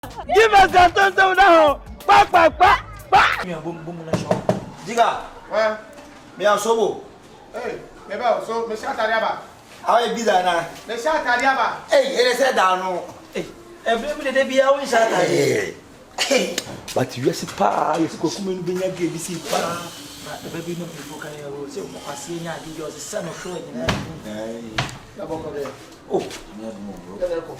Give us that tonto now. Pa. Me boom na show. Diga. Me asobo. Hey, me ba so me sha tari aba. Awe biza na. Me sha tari aba. Hey, ele se da no. Hey, every minute bia we shot. Hey. But you see pa, you see ko kuma no benya ge bi si pa. The baby no people can hear say mo kwase nya di just say no show nya. Na bongo de. Oh, me adu bro.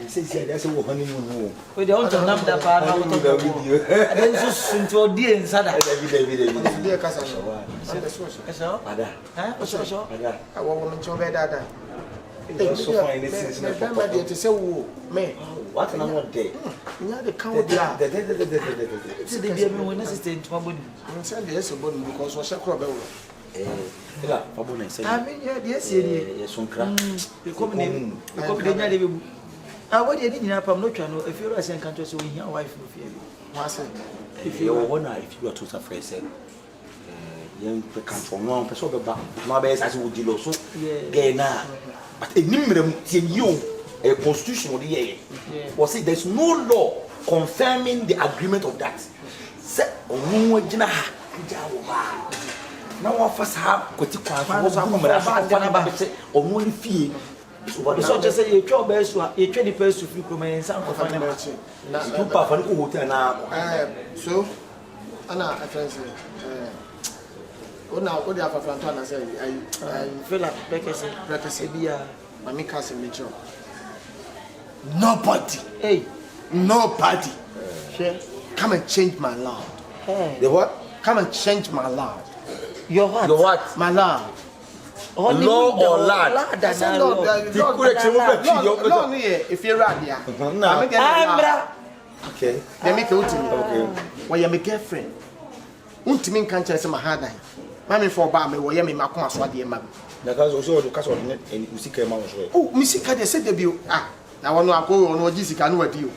Say that's what honeymoon. We don't know that part now to the video. And then so into die insada. Dia kasa no. Eso? Ada. Ha? Eso. Ada. Awo wo ncho be dada. So fine this is me remember dey to say wo me. What na what day? Nya de kan wo dia. Ti dey be me wona sister ntuma boni. Nse dey so boni because wo shekro be wo. Ela, fabo na say. Ah me dey sie ni. Yes sonkra. Be come dey nya dey be. Ah, what did you know? I'm not trying to. If you're a second country, so your wife will fear you. What's it? If you want, if you are too afraid, say, young country, no, person be back. No, be as would you so. Yeah, na. But a minimum, you a constitution of the year. Was it? There's no law confirming the agreement of that. Say, oh, jina ha, now first have got to qualify. Only fee. So just say you try best to you try the best to free come and sound for fun. You pa for the hotel na. So ana friends ona o dey afafan to ana say I feel like breakfast bia mami ka say mecho. Nobody. Hey, nobody. Sure. Come and change my lord. Hey. The what? Come and change my lord. Your what? Your what? My lord. Law or lad? Law if you're right here. Okay. They make it to me. Okay. Well, you're my girlfriend. Ultimate can't say my hard eye. Mammy for Bammy, where you may make my swadi, ma'am. Because also the castle and Usika Mouse. Oh, Missika, they said debut. Ah, now I know I go on what Jessica know what you.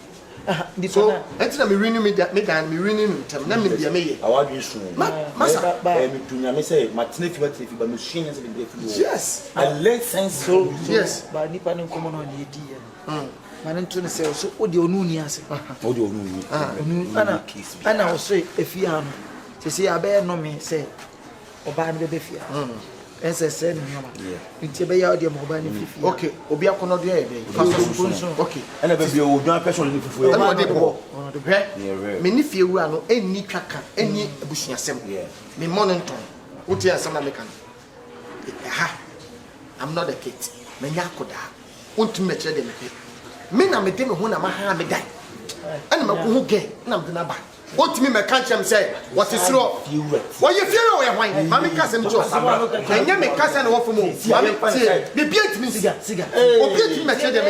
So, until I'm reading me that me reading them, let me be a mayor. I want you soon. Massa, to say, my if you machine is yes, and let's sense so. Yes, but Nippon and common on the idea. Man, to say, so what do you know? Yes, what do you know? And I will say, if you are to see a bear no me say, or ban the beefia. As I said, it's be out your mobile. Okay, Obia cannot do it. Okay, and I be old person for many few are no any tracker, any bushing assembly. Me Monenton, what you are some American. I'm not a kid. Menyakoda, want to measure them. Men are making when I'm a hammer die. And my who get Namdanaba. What me can't say? What is wrong? What you feel away? Why? Mammy cousin Joe. And you make cousin offer more. Be beat me, cigar. Oh, beat me, Matilda.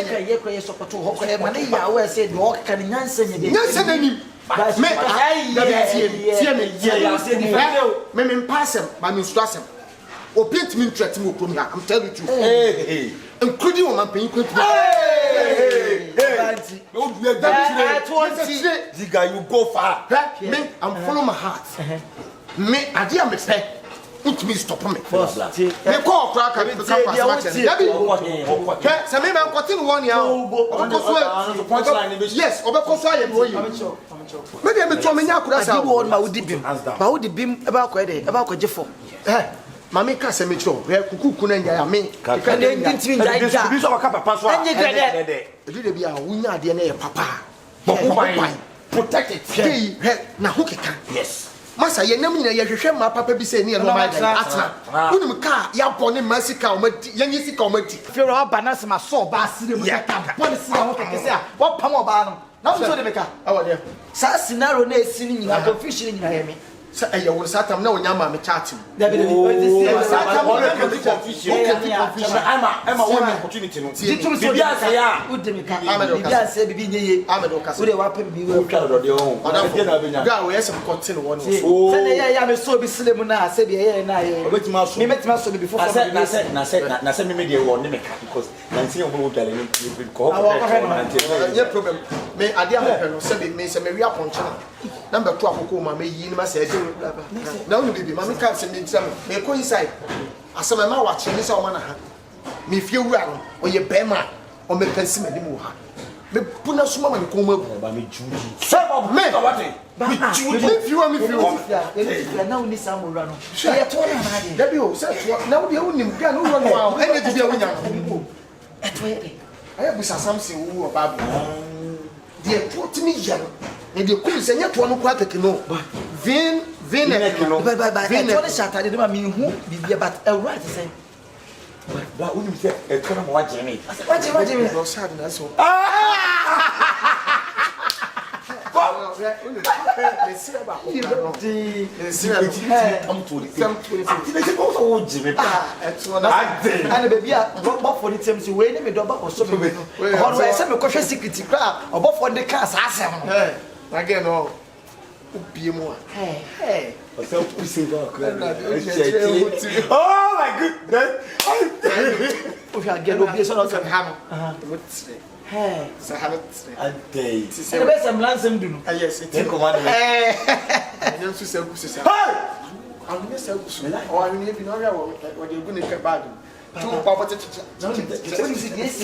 You support to Hocker. Money, I always said, walk can answer you. Yes, but me pass him by Miss Rassam. Or beat me to move from here. I'm telling you. Including one paying quick. Ziga, you go far. Me, I'm following my heart. Me, I dear me say, put me stop me. Me call crack and become pastor. So me, I'm cutting 1 year. Yes, because I am going. Maybe I'm trying to cross out. I would the beam about quite about Jeffo. Mami ka se mecho we kuku na nya me ka den ntimi nja ja bi so ka papa so a edu de bia wunya de na ye papa protect it na ho keka yes masa ye nam nyina ye hwehwe ma papa bi se ne no ma atna unum ka ya bone masika o mati ye nyi sika o mati fe ro ba na se ma so ba sire mu ka bone sika ho keke se a wo pam oba no na so de beka awo de sa scenario na esi ni nyina confusion nyina ye me sa e wo satam na wonya ma me chat da be satam na confusion I'm one opportunity no bibia say ya udemika bibia say bibi nyeye wo de wa pa bibi wo twa do de ho na benya ga we yesem continue one so say na ya me so bi silem na say bi ye na ye obetima so me metima so bi before na say me dey wo ne me ka because nansi yo wo dale ni ko no problem me ade a no say me say me wi aponche number 2 akoko ma me yi ni ma say na unu bibi ma me ka say me ntira me ko inside asema ma wa che ni say o ma na ha me fie wura no o ye bema o me pensi me nim wo ha me puna suma ma ko ma ba me juji say bob me what me juji me fiwa na uni samu ra no ya to na de da bi o say to na wo de unim bia no ro no a ene ti bia wonya eto ye aya bisa samson wu oba bu de to timi ya no e de ku se nya to no kwa keke no vin no ba eto ne shata de ma mi hu bibia but e right say ba unim se eto na mo waje me waje me do sad na so and baby a for the teams we ne me do ba so me no ho no say me kohwe secret kra obo for the car asem no again no ubie mu a oh my goodness o ya get obie so no ha no hey sahalat ante se be sem lansem du no yes it take command you so say ku say I'm going to say, oh, I mean, you know, what you're going to get bad. Two papa to yes,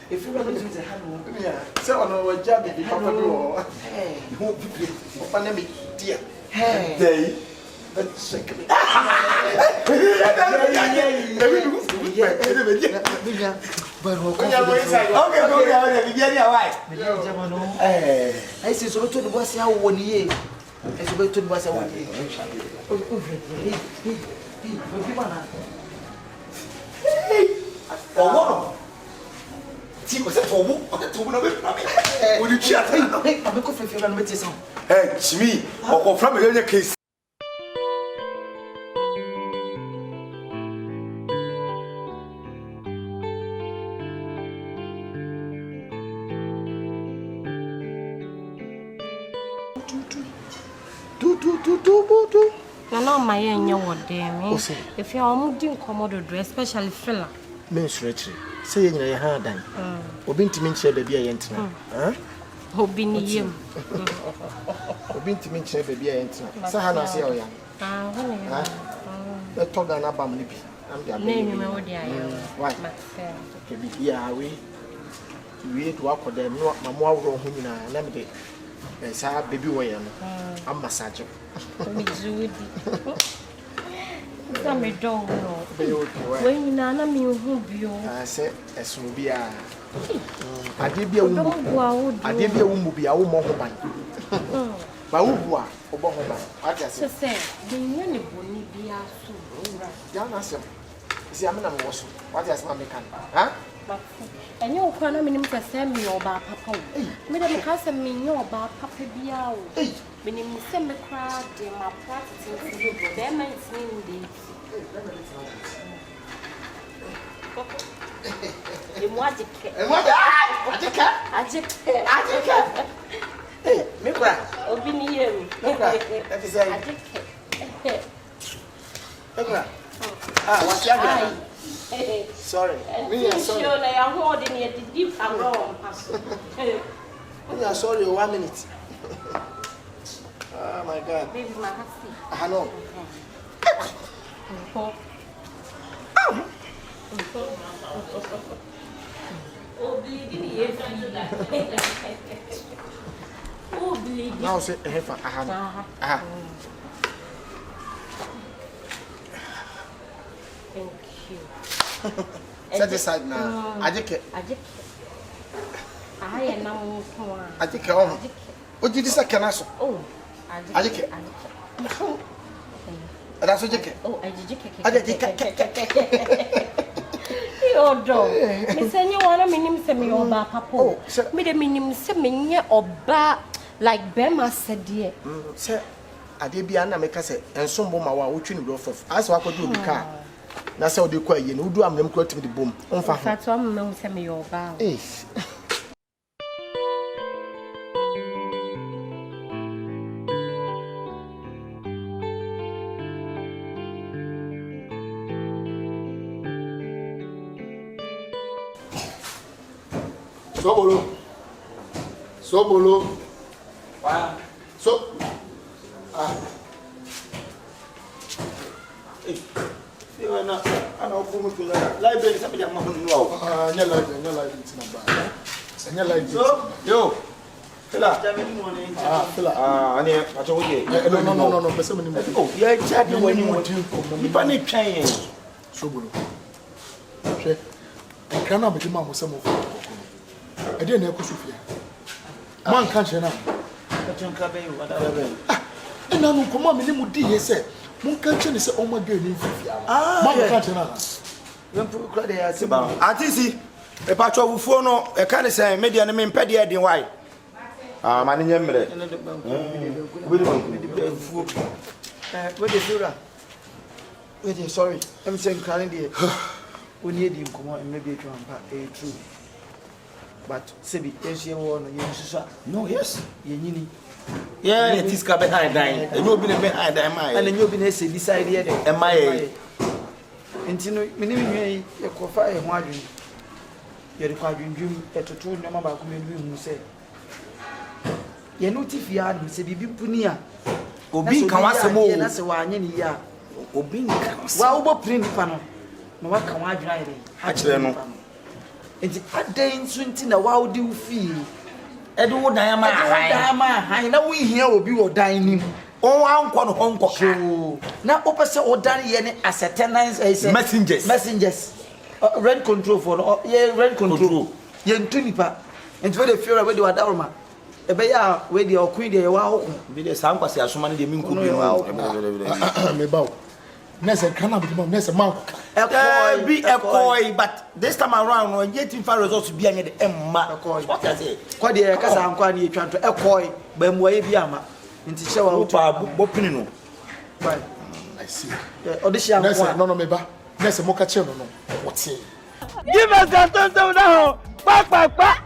if you want to use a hand, yeah, so on our job, if you papa do, hey, open me, dear, hey, let's shake it. I see so to the boss how 1 year. As we to was a 1 year. Oh, Timo said for who? Would you chat? I'm a coffee for an medicine. Hey, Jimmy, or from a case. No, no, my young word, damn. If you are moving commodore, especially fella. Men's retreat. Say in your hand, Obin to mention baby a yentina. Hobin him. Obin to mention baby a yentina. Sahana say, oh, yeah. Let's talk an abam lippy. I'm the name. Why? Okay, yeah, we to walk with them, not my more wrong, whom I never did. And say, baby, way, I'm massaging. Some don't know. When Nana me who you I said, as will be a I did be a woman. I did be a woman, be a woman. But who are Obama? I just say, the money won't be a soon. Young answer. See, I'm not was what has my mechanic? Huh? And you can't mean to send me or bar papa. Madame Castle me no bar papa be out. Meaning send me crowd in my practice. There might seem the what Hey, me cry. Opinion. What's your sorry. Me are sorry. I am holding it deep and wrong. We are sorry, 1 minute. Oh my God. Baby, my husky. I know. Now say a heifer. Thank you. Set aside now. I think I am now. I think what did you say? Can I? Oh, I think that's what you get. Oh, I did. Oh, dog. Miss, you want a minimum semi or bar papa? Me the minimum semi or bar like Bema said, dear. Sir, I did be an American and some bomb our which you know for as what could do the car. That's how they call you. Who do I'm them quoting the boom? On fat one, no semi or bar. Sobolo. So. You are not. I know for me to library. Somebody am not know. No library. It's not bad. Senya like So, yo. Fela. Fela. Ane acho wo ye. No, pese me ni mo. Oh, yeah, chat you when you want. Nipa ne twan yen. So bolo. Hwe. Enka na be di ma mo se mo fo. E dey na ekosu fia. Man kan che na. Katonka be you wada be. E na no komo me ni mu di ye se. Mun kan che ni se o ma girl ni fia. Man kan che na. Wempu kra de ya se Ba. Atisi. E pa cho wufuo no e ka ne se media ne me mpede e din why. Ma ne nyemre. we dey sura. We dey sorry. I'm saying crying there. We need him come on maybe to ampa true. But sebi yenhye wo no yenhisa. No, yes. Yenyini. Yeah, it is ka behind dying. E no be behind dying my. And you be na say decide here dey. E my. Enti no me ni nwe ye kofa e ho adwun. Ye de kwa adwundwum etoto no ma ba ko me hu say. Ye no ti fia no se bibi puni a Obi kan wasemo ye na se wa anye ni ya. Obi kan Wa wo print nipa no. Ma wa kan wa adwun ayre. A kire no. Enti adan nso nti na wa wo di wo fi. E do wo dan ma Han na wo hia obi wo dan nim. on anko no honko So na opese odan ye ne ascertainance say messengers rent control for no ye rent control ye ntu nipa enti we dey fear we dey wadaroma e be ya we dey okun dey wa okun be dey san kwase asoma ne dey min ko bi me bawo nese kana bi nese man ekoi but this time around when get in far results be anya the emma what I say kwa dey kasa anko na ye twanto ekoi ba mu aye bi ama nti che wa pa bopini no fine I see audition nese no me ba nese mo ka che no what give us that tonto now pa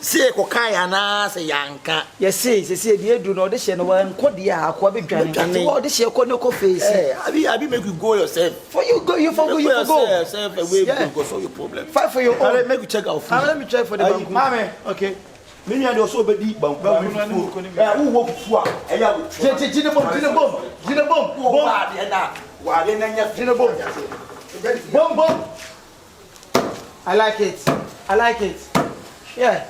see ko kan na say yanka yes say dey do no audition no nko dey akwa be dwane nti audition ko no ko face abi make you go yourself for you go you for go yourself away go solve your problem fight for your own make you check out food let me try for the bank mama okay me nya dey also be di bank who wo fufu a eya jine bomb wa de na nya jine bomb I like it yeah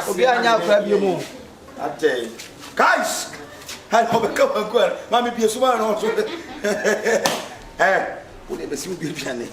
obi anya akwa bi mu ate guys I hope you come and go mama bi so ma no so wo de be si obi biane